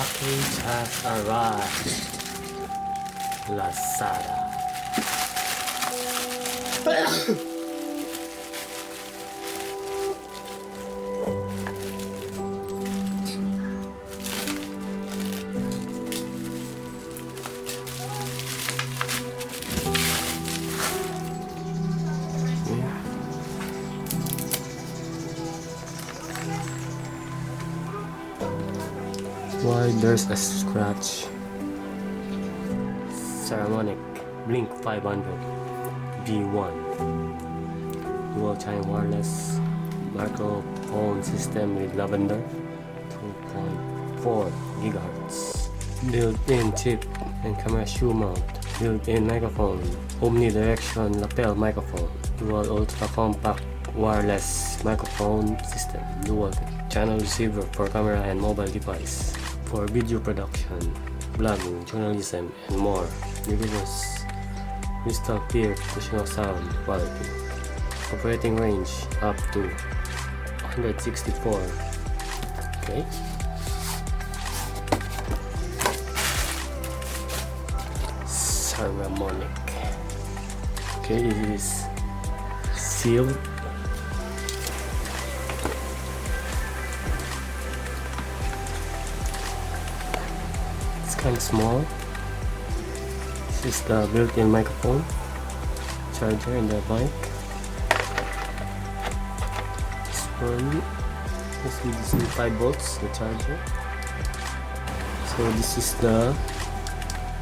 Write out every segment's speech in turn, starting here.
package has arrived. Lazada. Why there's a scratch? Saramonic Blink 500 V1 dual channel wireless microphone system with lavender 2.4 GHz built-in chip and camera shoe mount, built-in microphone, omnidirection lapel microphone, dual ultra compact wireless microphone system, dual channel receiver for camera and mobile device. For video production, blogging, journalism, and more, delivers crystal clear professional sound quality. Operating range up to 164. Okay. Saramonic. Okay, it is sealed. Kind of small. This is the built-in microphone, charger in the bike. This one, this is 5 volts, the charger. So this is the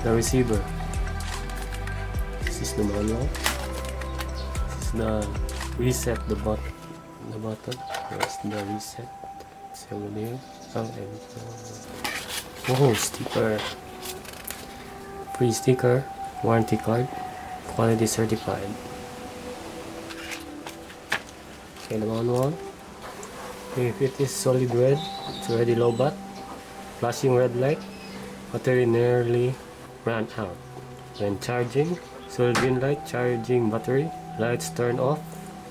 receiver. This is the manual. This is the reset, the button. Here's the reset. It's over there. Oh, sticker. Free sticker, warranty card, quality certified. Okay, the manual. If it is solid red, it's already low bat. Flashing red light, battery nearly ran out. When charging, solid green light, charging battery, lights turn off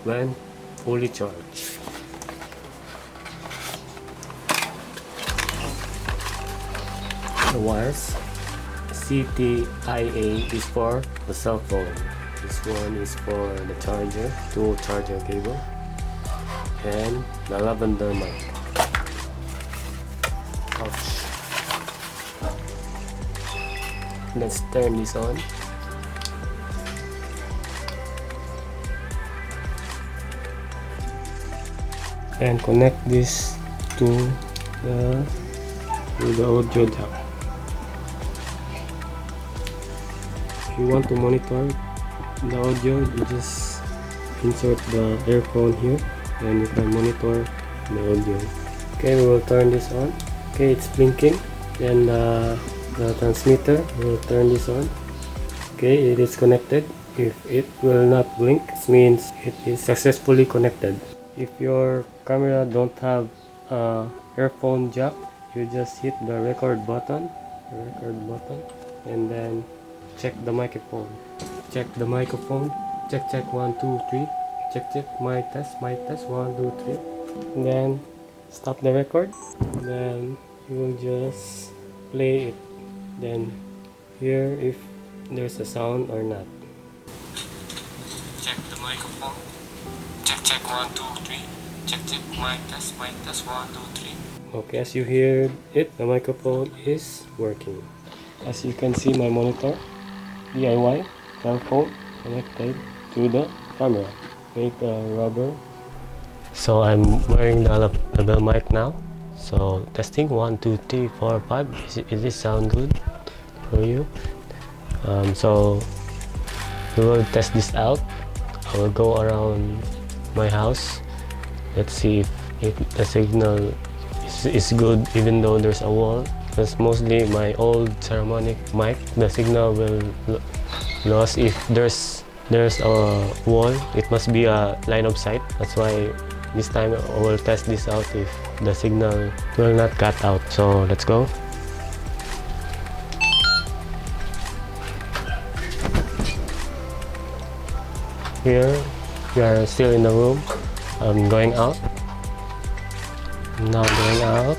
when fully charged. The wires. CTIA is for the cell phone. This one is for the charger, 2 charger cable, and the lavender mic. Ouch. Let's turn this on. And connect this to the audio jack. If you want to monitor the audio, you just insert the earphone here and you can monitor the audio. Okay, we will turn this on. Okay, it's blinking. Then the transmitter will turn this on. Okay, it is connected. If it will not blink, it means it is successfully connected. If your camera don't have a earphone jack, you just hit the record button, and then check the microphone. Check the microphone. Check 1 2 3. Check mic test 1 2 3. And then stop the record. And then you will just play it. Then hear if there's a sound or not. Check the microphone. Check 1 2 3. Check mic test 1 2 3. Okay, as you hear it, the microphone is working. As you can see, my monitor, DIY cell phone connected to the camera. Make a rubber. So I'm wearing the lapel mic now. So testing 1 2 3 4 5. Is this sound good for you? So we will test this out. I will go around my house. Let's see if the signal is good even though there's a wall. Because mostly my old Saramonic mic, the signal will lose if there's a wall. It must be a line of sight. That's why this time I will test this out if the signal will not cut out. So let's go. Here we are still in the room. I'm going out. I'm now going out.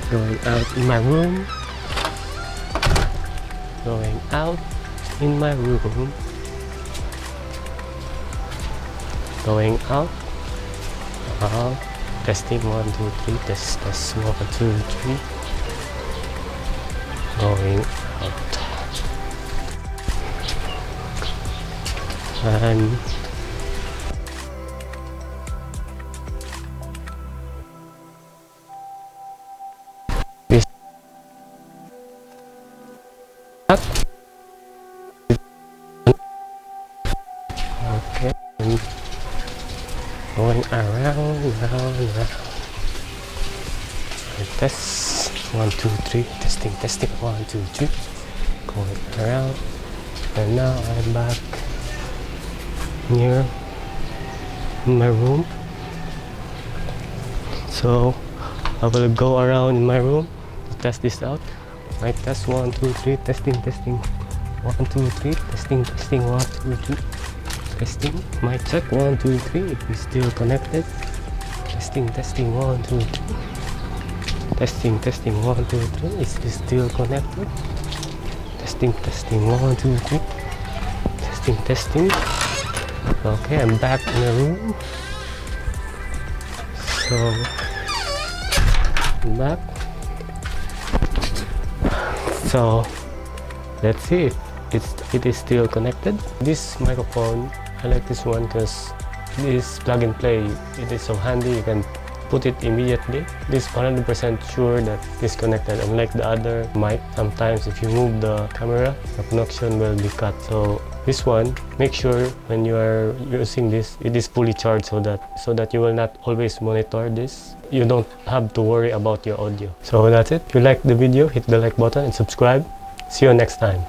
Going out in my room. Going out in my room. Going out. Testing 1, 2, 3. Test 1, 2, 3. Going out. And this okay. And going around. And test 1, 2, 3. Testing 1, 2, 3. Going around. And now I'm back here in my room. So I will go around in my room to test this out. Mic test 1, 2, 3. Testing 1, 2, 3. Testing 1, 2, 3. Testing. Mic check 1, 2, 3. It is still connected. Testing 1, 2, 3. Testing 1, 2, 3. Is this still connected? Testing 1, 2, 3. Testing. Okay, I'm back in the room. So I'm back. So let's see if it is still connected. This microphone, I like this one because this plug and play. It is so handy. You can put it immediately. This 100% sure that it's connected, unlike the other mic. Sometimes if you move the camera, the connection will be cut. So this one, make sure when you are using this, it is fully charged so that you will not always monitor this. You don't have to worry about your audio. So that's it. If you like the video, hit the like button and subscribe. See you next time.